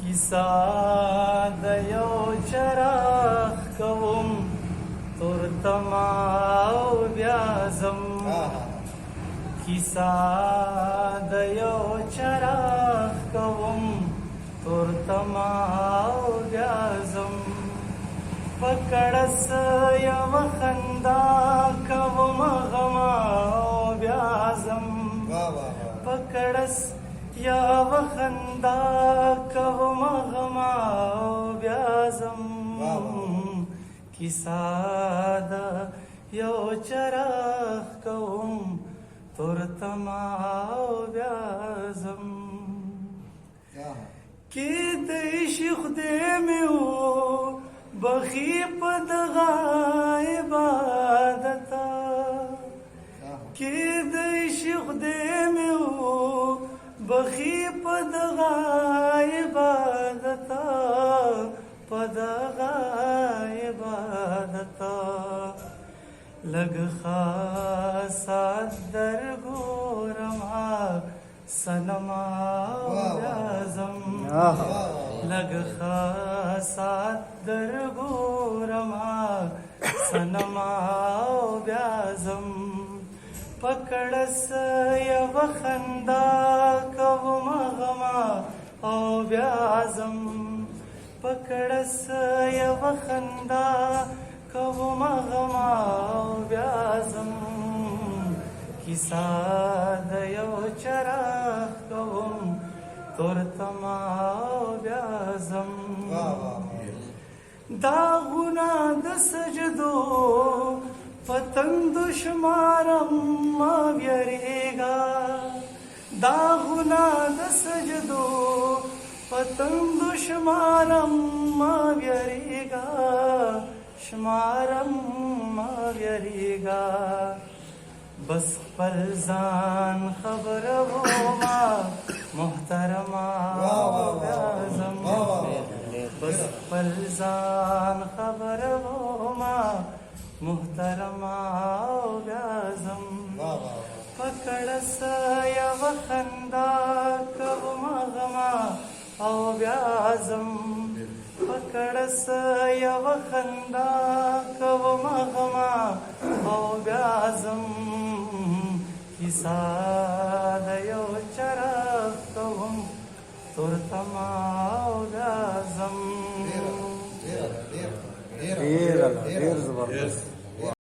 کیسه د یو چراغ کوم تورتما او بیا ځم کیسه د یو چراغ کوم تورتما او بیا ځم پکړس یو خندا کوم غما او بیا ځم پکړس یو خندا کوم غما او بیا ځم کیسه د یو چراغ کوم تورتما او بیا ځم کیدای شي خدای مې و بخي په دغه عبادته کیدای شي خدای مې و بخي په دغه عبادته په دغه عبادته لږ خاصات درګورما سنما بیا ځم لږ خاصات درګورما سنما بیا ځم پکړس یو خندا کوم غما او بیا ځم پکړس یو خندا کوم غما او بیا ځم کیسه د یو چراغ کوم تورتما او بیا ځم داغونه د سجدو پتنګ شمارم ما بیریگا داغونه د سجدو پتنګ شمارم ما بیریگا شمارم ما بیریگا بس خپل ځان خبر وما محترما بیا ځم بس خپل ځان خبر وما محترما بیا ځم پکړس یو خندا کوم غما او بیا ځم پکړس یو خندا کوم غما او بیا ځم کیسه د یو چراغ کوم تورتما او بیا ځم ډیر زبردست